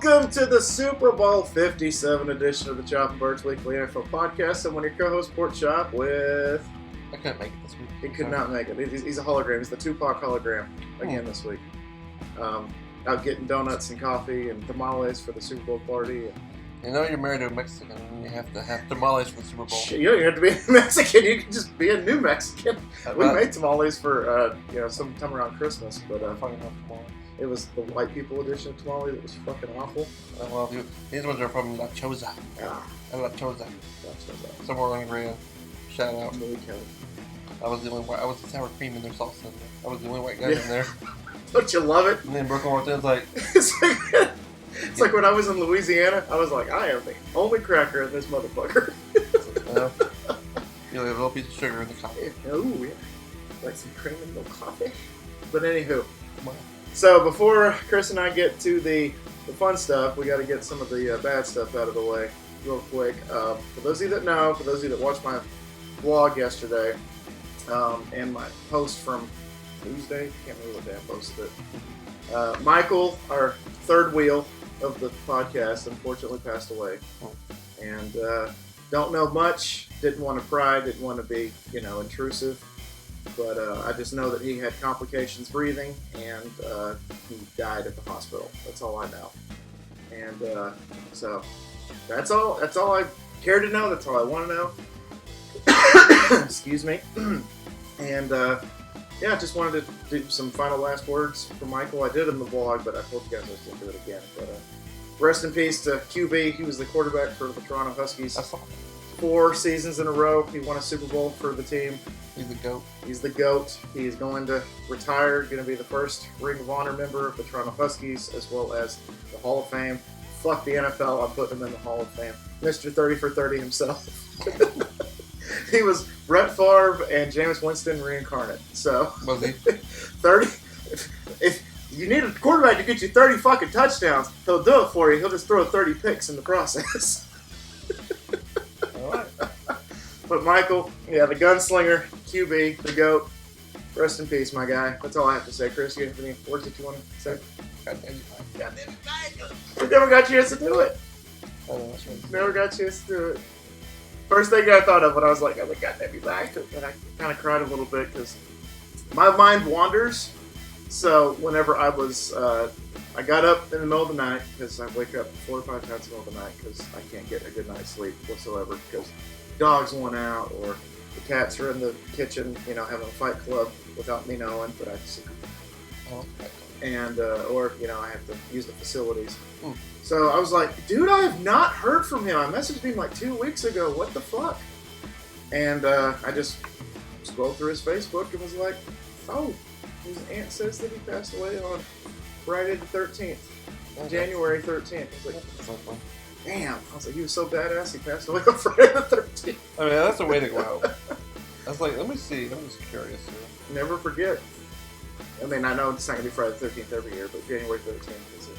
Welcome to the Super Bowl 57 edition of the Chop and Birds Weekly NFL Podcast. I'm one of your co-hosts, Port Chop, with... I couldn't make it this week. He could not make it. He's a hologram. He's the Tupac hologram again this week. Out getting donuts and coffee and tamales for the Super Bowl party. You know you're married to a Mexican and you have to have tamales for the Super Bowl. You don't even have to be a Mexican. You can just be a new Mexican. We made tamales for sometime around Christmas, but it was the white people edition of tamales. It was fucking awful. Well, these ones are from La Choza. La Choza. Somewhere on Korea. Shout out. I was the only white. I was the sour cream in their salsa in there. I was the only white guy in there. Don't you love it? And then Brooklyn walked in and was like... It's like when I was in Louisiana, I was like, I am the only cracker in this motherfucker. You know, a little piece of sugar in the coffee. Oh, yeah. Like some cream and milk coffee. But anywho. So before Chris and I get to the fun stuff, we got to get some of the bad stuff out of the way real quick. For those of you that know, for those of you that watched my vlog yesterday, and my post from Tuesday, can't remember what day I posted it. Michael, our third wheel of the podcast, unfortunately passed away. And don't know much, didn't want to pry, didn't want to be, intrusive. But I just know that he had complications breathing, and he died at the hospital. That's all I know. And so that's all I care to know. That's all I want to know. Excuse me. And just wanted to do some final last words for Michael. I did in the vlog, but I told you guys I was going to do it again. But rest in peace to QB. He was the quarterback for the Toronto Huskies. 4 seasons in a row. He won a Super Bowl for the team. He's the GOAT. He's the GOAT. He's going to retire, going to be the first Ring of Honor member of the Toronto Huskies, as well as the Hall of Fame. Fuck the NFL, I'm putting him in the Hall of Fame. Mr. 30 for 30 himself. He was Brett Favre and Jameis Winston reincarnate. So, was he? 30. If you need a quarterback to get you 30 fucking touchdowns, he'll do it for you. He'll just throw 30 picks in the process. But Michael, the gunslinger, QB, the GOAT, rest in peace, my guy. That's all I have to say. Chris, you have any words that you want to say? God damn it, Michael. We never got a chance to do it. Never got a chance to do it. First thing I thought of when I was like, God damn you, Michael. And I kind of cried a little bit because my mind wanders. So whenever I got up in the middle of the night, because I wake up 4 or 5 times in the middle of the night because I can't get a good night's sleep whatsoever because dogs went out or the cats are in the kitchen, having a fight club without me knowing, but I see. And, or, I have to use the facilities. So I was like, dude, I have not heard from him. I messaged him like 2 weeks ago. What the fuck? And I just scrolled through his Facebook and was like, oh, his aunt says that he passed away on Friday the 13th, January 13th. I was like, damn. I was like, he was so badass, he passed away on Friday the 13th. I mean, that's a way to go out. I was like, let me see. I'm just curious here. Never forget. I mean, I know it's not going to be Friday the 13th every year, but January 13th is it.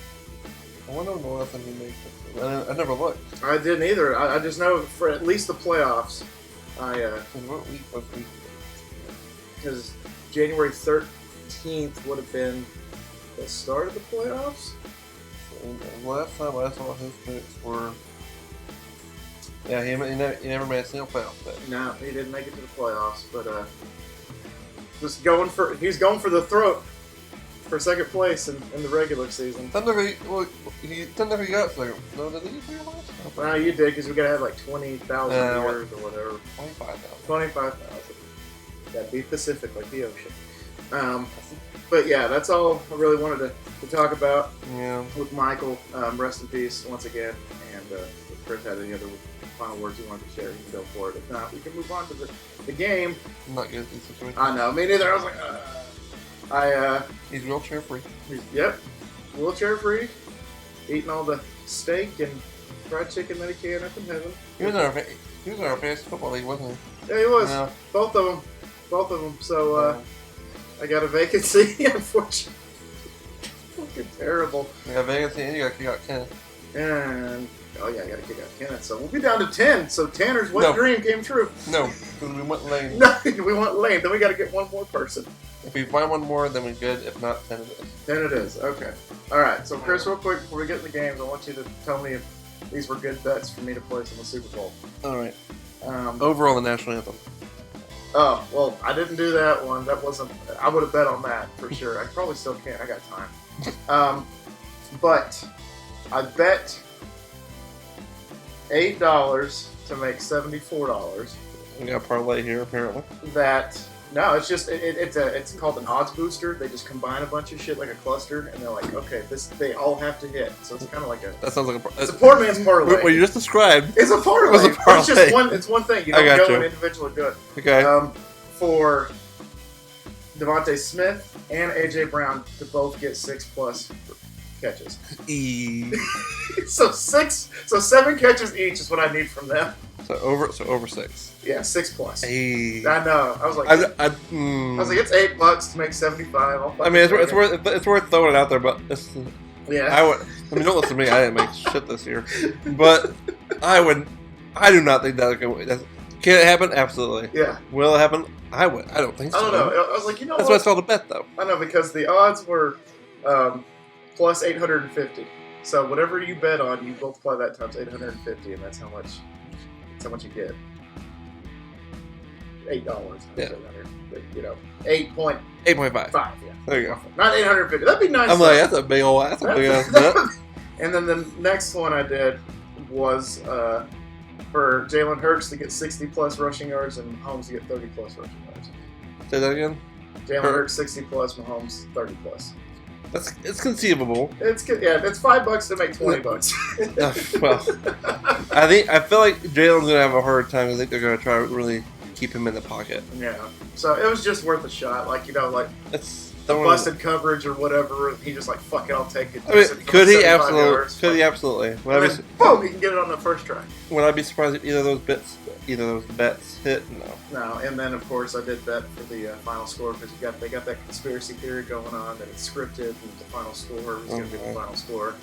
I wonder when the last time he made it. I never looked. I didn't either. I just know for at least the playoffs. What week? Because January 13th would have been the start of the playoffs. Last time I saw his picks were... Yeah, he never made a single playoff pick. No, he didn't make it to the playoffs, but he was going for the throat for second place in the regular season. Technically got second. No, did he figure last? No, you did, because we got to have like 20,000 years or whatever. 25,000. 25,000. Yeah, be Pacific, like the ocean. But yeah, that's all I really wanted to talk about with Michael. Rest in peace once again. And if Chris had any other final words you wanted to share, you can go for it. If not, we can move on to the game. I'm not good at these situations. I know, me neither. I was like, he's wheelchair free. Yep, wheelchair free. Eating all the steak and fried chicken that he can up in heaven. He was in our fantasy football league, wasn't he? Yeah, he was. Yeah. Both of them. So I got a vacancy, unfortunately. Fucking terrible. You got a vacancy and you got to kick out Kenneth. And I got to kick out Kenneth. So we'll be down to 10. So Tanner's wet dream came true. No, because we want Lane. No, we want Lane. Then we got to get one more person. If we find one more, then we're good. If not, 10 it is. 10 it is. Okay. All right, so Chris, real quick before we get in the games, I want you to tell me if these were good bets for me to place in the Super Bowl. All right. Overall, the national anthem. Oh, well, I didn't do that one. That wasn't. I would have bet on that for sure. I probably still can. I got time. But I bet $8 to make $74. We got a parlay here, apparently. No, it's just it's called an odds booster. They just combine a bunch of shit like a cluster, and they're like, okay, they all have to hit. So it's kind of like that sounds like it's a poor man's parlay. What you just described. It's a parlay. It's just one. It's one thing. You don't go and individually do it. Okay. For Devontae Smith and AJ Brown to both get 6+ catches. So 7 catches each is what I need from them. So over 6. Yeah, 6+. Hey. I know. I was like, I was like, it's $8 to make 75. I mean, it's worth throwing it out there, but yeah. Don't listen to me. I didn't make shit this year, but I do not think that can it happen? Absolutely. Yeah. Will it happen? I don't think so. I don't know. I was like, that's why it's called a bet, though. I know, because the odds were plus 850. So whatever you bet on, you multiply that times 850, and that's how much you get. $8. Yeah. You know, 8.5. 8.5. Yeah. There you go. Not 850. That'd be nice. I'm like, that's a big old ass bet. And then the next one I did was for Jalen Hurts to get 60+ rushing yards and Mahomes to get 30+ rushing yards. Say that again. Jalen Hurts 60+, Mahomes 30+. It's conceivable. It's $5 to make $20. Well, I feel like Jalen's gonna have a hard time. I think they're gonna try to really keep him in the pocket. Yeah. So it was just worth a shot. Like, you know, like it's busted coverage or whatever. He just like, fuck it, I'll take it. I mean, could he absolutely? Boom! He can get it on the first try. Would I be surprised if either of those bets hit? No. And then of course I did bet for the final score because they got that conspiracy theory going on that it's scripted and the final score is going to be the final score.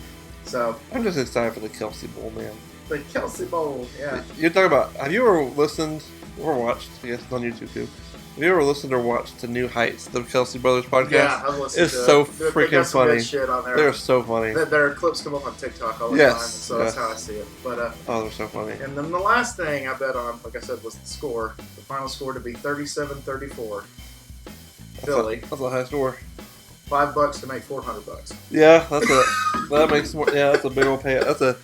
So I'm just excited for the Kelsey Bowl, man. The Kelsey Bowl, yeah. You're talking about. Have you ever listened or watched? I guess it's on YouTube too. Have you ever listened or watched to New Heights, the Kelsey Brothers podcast? Yeah, I've listened to it. It's so freaking funny. Good shit on there. They're so funny. Their clips come up on TikTok all the time, and so that's how I see it. But they're so funny. And then the last thing I bet on, like I said, was the score. The final score to be 37-34. Philly. That's a high score. $5 to make $400. Yeah, that makes more. Yeah, that's a big old payout.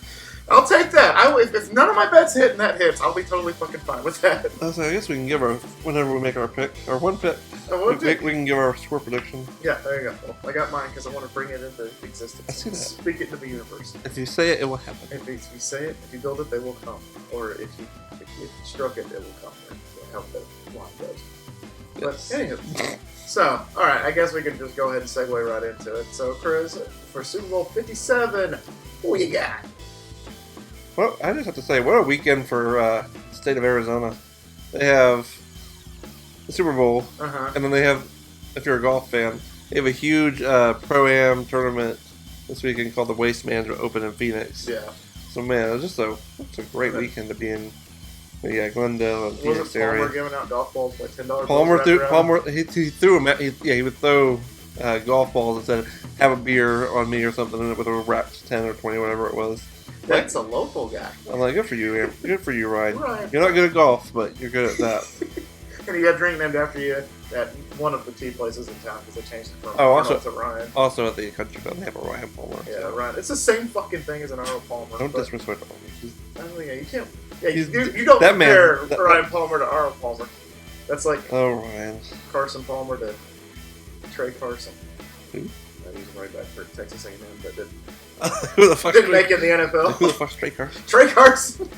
I'll take that. If none of my bets hit and that hits, I'll be totally fucking fine with that. So I guess we can give whenever we make our pick, or one pick, we can give our score prediction. Yeah, there you go. Well, I got mine because I want to bring it into existence. I see that. Speak it to the universe. If you say it, it will happen. If you say it, if you build it, they will come. Or if you stroke it, it will come. That's how the line goes. Yes. But anywho, so, alright, I guess we can just go ahead and segue right into it. So, Chris, for Super Bowl 57, what you got? Well, I just have to say, what a weekend for the state of Arizona. They have the Super Bowl, and then they have, if you're a golf fan, they have a huge Pro-Am tournament this weekend called the Waste Management Open in Phoenix. Yeah. So, man, it's a great weekend to be in. Glendale and Phoenix area. Wasn't Palmer giving out golf balls by $10? Palmer he threw them. He would throw golf balls and said, "Have a beer on me" or something, with a wrapped 10 or 20, whatever it was. That's a local guy. I'm like, good for you, Aaron. Good for you, Ryan. You're not good at golf, but you're good at that. And you got a drink named after you at one of the tea places in town because they changed it from Arnold to Ryan. Also at the country club, they have a Ryan Palmer. Yeah, so. Ryan. It's the same fucking thing as an Arnold Palmer. Don't disrespect Palmer. You can't. Yeah, you don't compare Ryan Palmer to Arnold Palmer. That's like Ryan. Carson Palmer to Trey Carson. Who? He's right back for Texas A&M, but who the fuck didn't make it in the NFL. Who the fuck's Trey Carson? Trey Carson.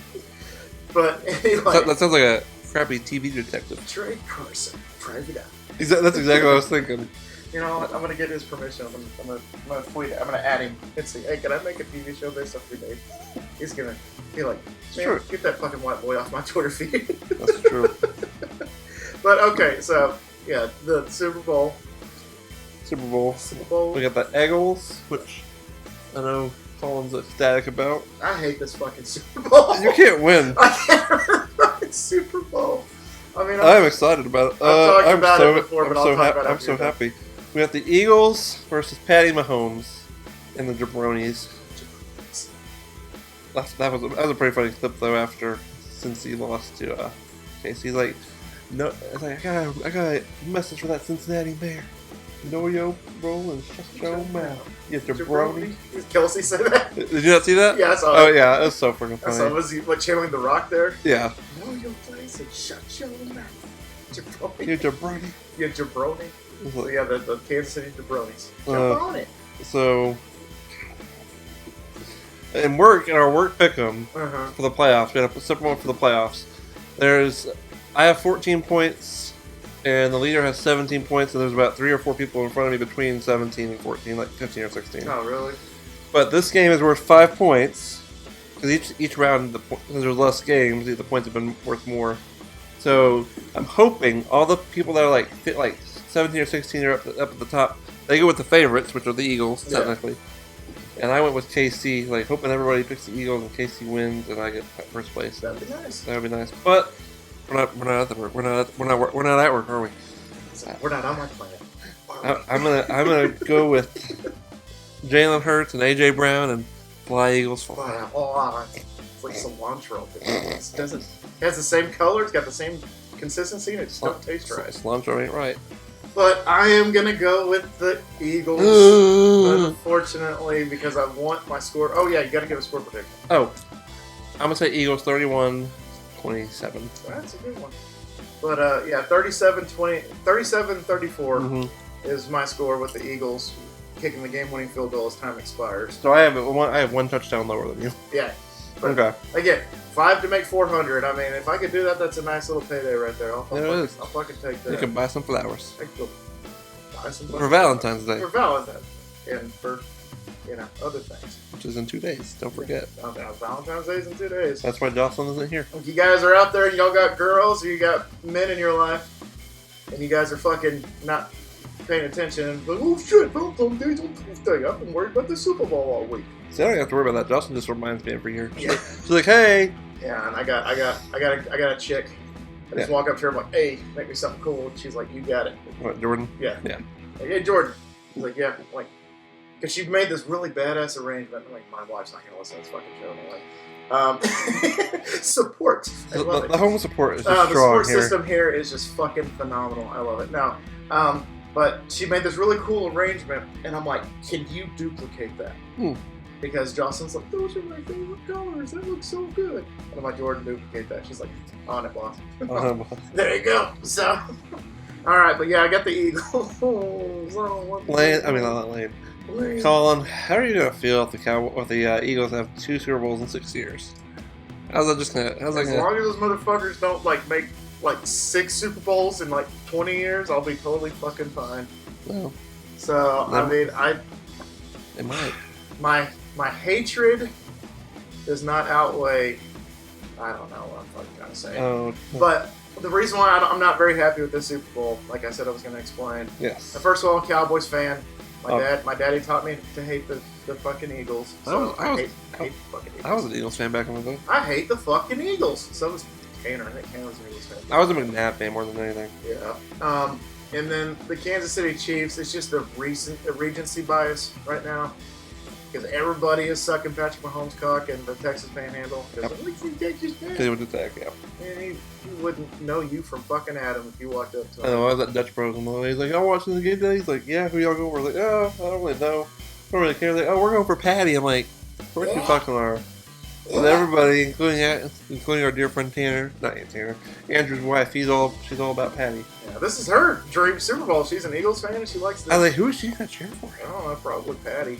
But anyway, that sounds like a crappy TV detective. Trey Carson, private eye. That's exactly what I was thinking. You know what? I'm gonna get his permission. I'm gonna tweet it. I'm gonna add him and say, "Hey, can I make a TV show based off your name?" He's gonna be like, "Man, get that fucking white boy off my Twitter feed." That's true. But okay, so yeah, the Super Bowl. We got the Eagles, which I know Colin's ecstatic about. I hate this fucking Super Bowl. You can't win. I can't remember fucking Super Bowl. I mean, I'm excited about it. I've talked about it before, but I'll talk about it. I'm so happy. We got the Eagles versus Patty Mahomes. and the jabronis. That was a pretty funny clip though. After Cincy lost to Casey, he's like, no, it's like I got a message for that Cincinnati mayor. Know your role and shut your mouth. You jabroni. Did Kelsey say that? Did you not see that? Yeah, I saw it. Oh yeah, it was so freaking funny. So was he channeling The Rock there? Yeah. Know your place and shut your mouth. Jabroni. You jabroni. You jabroni. So yeah, the Kansas City jabronis. Jabroni. So. In our work pick'em for the playoffs. We had a separate one for the playoffs. I have 14 points, and the leader has 17 points, and there's about 3 or 4 people in front of me between 17 and 14, like 15 or 16. Oh, really? But this game is worth 5 points, because each round, since there's less games, the points have been worth more. So I'm hoping all the people that are like 17 or 16 are up at the top. They go with the favorites, which are the Eagles, technically. And I went with KC, like hoping everybody picks the Eagles and KC wins, and I get first place. That'd be nice. That would be nice. But we're not at work. We're not at work, are we? We're not on my planet. I'm gonna go with Jalen Hurts and AJ Brown and fly Eagles fly. It's like cilantro. It has the same color. It's got the same consistency, and it just don't taste right. Cilantro ain't right. But I am going to go with the Eagles, unfortunately, because I want my score. Oh, yeah, you got to give a score prediction. Oh, I'm going to say Eagles 31-27. That's a good one. But, yeah, 37-34 is my score with the Eagles kicking the game-winning field goal as time expires. So I have one touchdown lower than you. Yeah. But okay. Again, 5 to make 400. I mean, if I could do that, that's a nice little payday right there. I'll fucking take that. You can buy some flowers. I could go buy some for Valentine's Day. For Valentine's Day. And for, other things. Which is in 2 days. Don't forget. Valentine's Day's in 2 days. That's why Jocelyn isn't here. If you guys are out there and y'all got girls or you got men in your life, and you guys are fucking not paying attention and like, oh shit, Valentine's Day's on Tuesday. I've been worried about the Super Bowl all week. See, I don't have to worry about that. Jocelyn just reminds me every year. Yeah. She's like, hey. Yeah, and I got a chick. I just walk up to her, I'm like, hey, make me something cool. And she's like, you got it. What, Jordan? Yeah. Yeah. Like, hey, Jordan. She's like, yeah. I'm like, because she made this really badass arrangement. I'm like, my wife's not gonna listen to this fucking show anyway. Support. The home support is just the strong support system here is just fucking phenomenal. I love it. Now, but she made this really cool arrangement, and I'm like, can you duplicate that? Because Jocelyn's like, those are my favorite colors. That looks so good. And I'm like, Jordan, duplicate that. She's like, on it, boss. There you go. So, all right, but yeah, I got the Eagles. Not Lane. Colin, how are you gonna feel if the Eagles have 2 Super Bowls in 6 years? How's that just gonna? As long as those motherfuckers don't make 6 Super Bowls in 20 years, I'll be totally fucking fine. Well, so they might. My hatred does not outweigh. I don't know what I'm fucking trying to say. Oh. But the reason why I'm not very happy with this Super Bowl, like I said, I was going to explain. Yes. First of all, I'm a Cowboys fan. My daddy taught me to hate the fucking Eagles. So I hate the fucking Eagles. I was an Eagles fan back in the day. I hate the fucking Eagles. So was Tanner. I think Tanner was an Eagles fan. I was a McNabb fan more than anything. Yeah. And then the Kansas City Chiefs, it's just a recency bias right now. Because everybody is sucking Patrick Mahomes' cock in the Texas Panhandle. Because he went to Tech, yeah. And he wouldn't know you from fucking Adam if you walked up to him. I know, I was at Dutch Bros on the way. He's like, y'all watching the game today? He's like, yeah, who y'all going for? I was like, oh, I don't really know. I don't really care. Like, oh, we're going for Patty. I'm like, where you fucking are? With everybody, including our dear friend Tanner, Andrew's wife. She's all about Patty. Yeah, this is her dream Super Bowl. She's an Eagles fan and she likes this. I was like, who is she gonna cheer for? I don't know, probably Patty.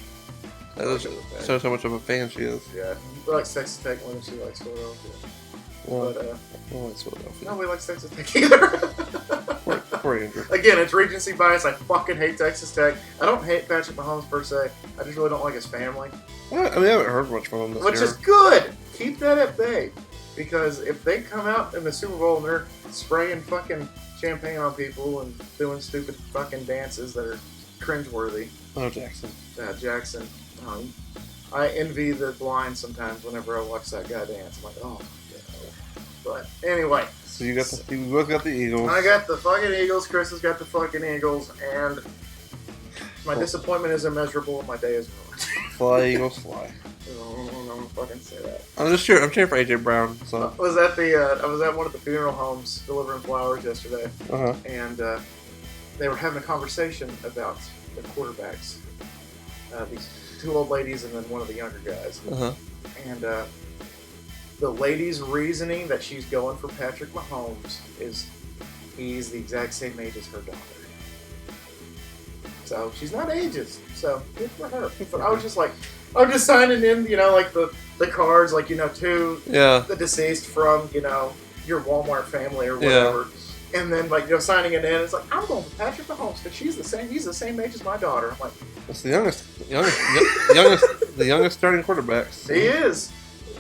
That shows how much of a fan she is. Yeah, she likes Texas Tech more than she likes Philadelphia. Well, I don't like Philadelphia. Nobody likes Texas Tech either. Poor Andrew. Again, it's recency bias. I fucking hate Texas Tech. I don't hate Patrick Mahomes per se. I just really don't like his family. I haven't heard much from him this year. Which is good. Keep that at bay. Because if they come out in the Super Bowl and they're spraying fucking champagne on people and doing stupid fucking dances that are cringeworthy. Oh, Jackson. Yeah, Jackson. I envy the blind sometimes whenever I watch that guy dance. I'm like, oh my god. But anyway. So you both got the Eagles. I got the fucking Eagles. Chris has got the fucking Eagles. And my disappointment is immeasurable and my day is ruined. Fly, Eagles, fly. I don't want to fucking say that. I'm cheering for AJ Brown. So I was at one of the funeral homes delivering flowers yesterday, and they were having a conversation about the quarterbacks. These two old ladies and then one of the younger guys. And the lady's reasoning that she's going for Patrick Mahomes is he's the exact same age as her daughter. So she's not ageist. So good for her. But I was just like, I'm just signing in, like the cards, like, to the deceased from, your Walmart family or whatever. Yeah. And then, like, signing it in, it's like, I'm going for Patrick Mahomes because he's the same age as my daughter. I'm like, that's the youngest starting quarterbacks. He is.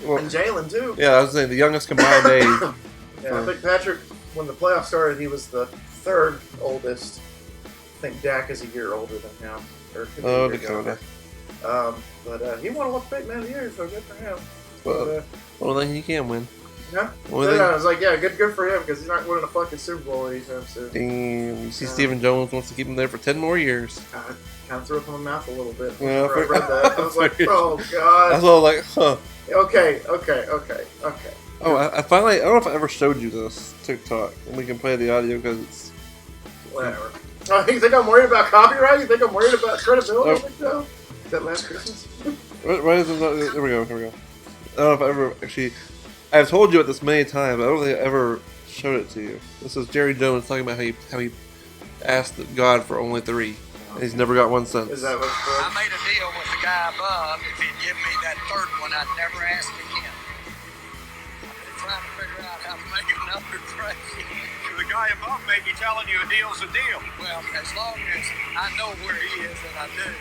Well, and Jalen, too. Yeah, I was saying the youngest combined age. Yeah, I think Patrick, when the playoffs started, he was the third oldest. I think Dak is a year older than him. Or Dakota. But he won a big man of the year, so good for him. Well, only thing he can win. Yeah. I was like, yeah, good for him because he's not winning a fucking Super Bowl anytime soon. Damn. You see, Stephen Jones wants to keep him there for 10 more years. I kind of threw up in my mouth a little bit. Yeah, I read that. I was like, oh god. That's all like, huh. Okay. Oh, I finally, I don't know if I ever showed you this TikTok, and we can play the audio because it's whatever. Oh, you think I'm worried about copyright? You think I'm worried about credibility? No. Is that Last Christmas? Right, there we go. I don't know if I ever actually. I've told you it this many times. I don't think I ever showed it to you. This is Jerry Jones talking about how he asked God for only 3, and he's never got one since. Is that what's for? I made a deal with the guy above. If he'd give me that third one, I'd never ask again. I'm trying to figure out how to make another trade. The guy above may be telling you a deal's a deal. Well, as long as I know where he is and I do,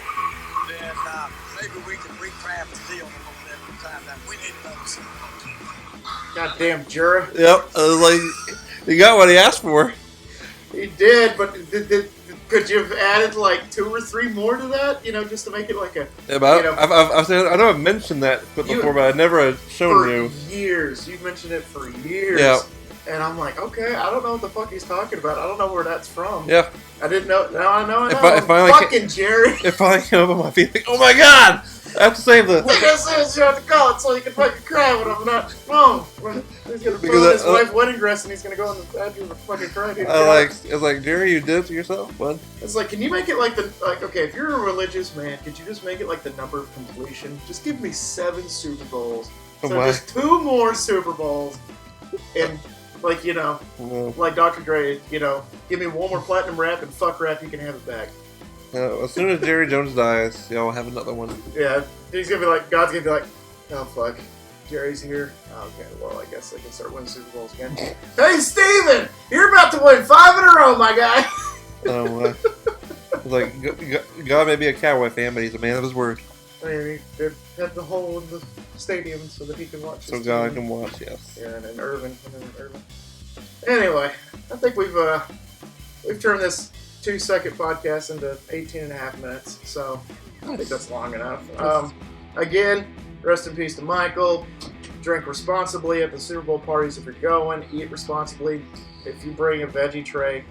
then maybe we can recraft the deal a little bit at a time. Now, we need another Super Bowl team. Goddamn Jura. Yep, I was like, he got what he asked for. He did, but could you have added like 2 or 3 more to that? Just to make it like a. Yeah, but I know I've mentioned that before, but I never had shown you. For years, you've mentioned it for years. Yeah. And I'm like, okay, I don't know what the fuck he's talking about. I don't know where that's from. Yeah. I didn't know. Now I know. Fucking Jerry. It finally came up on my feet. Like, oh my god! I have to save the. Like I said, you have to call it so you can fucking cry when I'm not home. He's gonna put on his wife's wedding dress and he's gonna go in the bathroom and fucking cry. It's like, Jerry, you did it to yourself, bud. It's like, can you make it like okay, if you're a religious man, could you just make it like the number of completion? Just give me 7 Super Bowls. So just 2 more Super Bowls. And like, like Dr. Dre, give me 1 more platinum rap and fuck rap, you can have it back. As soon as Jerry Jones dies, y'all have another one. Yeah, he's gonna be like, God's gonna be like, oh fuck, Jerry's here. Oh, okay, well, I guess they can start winning Super Bowls again. Hey, Steven, you're about to win 5 in a row, my guy. Oh, it's like, God may be a Cowboy fan, but he's a man of his word. Maybe they have the hole in the stadium so that he can watch. So God can watch, yes. Yeah, and in Irvin. Anyway, I think we've turned this 2-second podcast into 18.5 minutes, so I think that's long enough. Again, rest in peace to Michael. Drink responsibly at the Super Bowl parties if you're going. Eat responsibly. If you bring a veggie tray,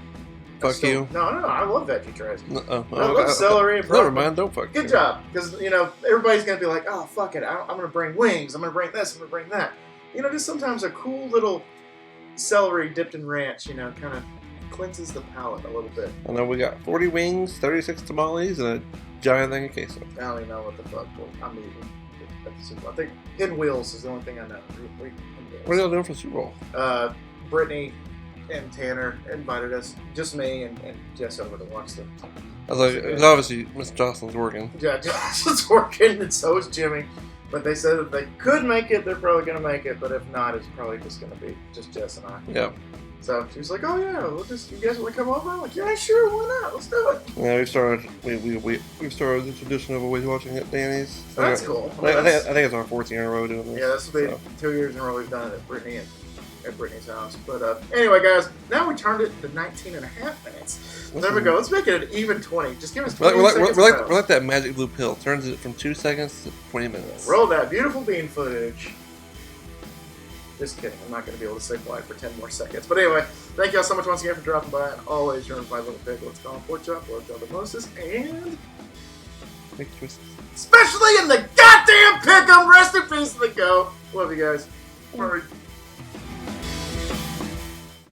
fuck you. No, I love veggie trays. I love celery and broccoli. Never mind, don't fuck. Good job, because everybody's gonna be like, oh fuck it, I'm gonna bring wings. I'm gonna bring this. I'm gonna bring that. Just sometimes a cool little celery dipped in ranch, kind of cleanses the palate a little bit. I know we got 40 wings, 36 tamales, and a giant thing of queso. I don't even know what the fuck I'm eating at the Super Bowl. I think Hidden Wheels is the only thing I know. What are y'all doing for the Super Bowl? Brittany and Tanner invited us, just me and Jess, over to watch them. I was like, because obviously Miss Jocelyn's working. Yeah, Jocelyn's working, and so is Jimmy. But they said that they could make it, they're probably going to make it, but if not, it's probably just going to be just Jess and I. Yeah. So she was like, "Oh yeah, you guys want to come over?" I'm like, "Yeah, sure, why not? Let's do it." Yeah, we've started the tradition of always watching at Danny's. That's cool. I think it's our 14th year in a row doing this. Yeah, this will be 2 years in a row we've done it at Brittany at Brittany's house. But anyway, guys, now we turned it to 19.5 minutes. There we go. Let's make it an even 20. Just give us 20 seconds. We're like that magic blue pill. Turns it from 2 seconds to 20 minutes. Roll that beautiful bean footage. Just kidding. I'm not going to be able to stay quiet for 10 more seconds. But anyway, thank y'all so much once again for dropping by. And always, you're my little pig. Let's call him pork chop, pork chop, mimosas, and... Make twists. especially in the goddamn pick'em. Rest in peace, the GOAT. Love you guys. All right.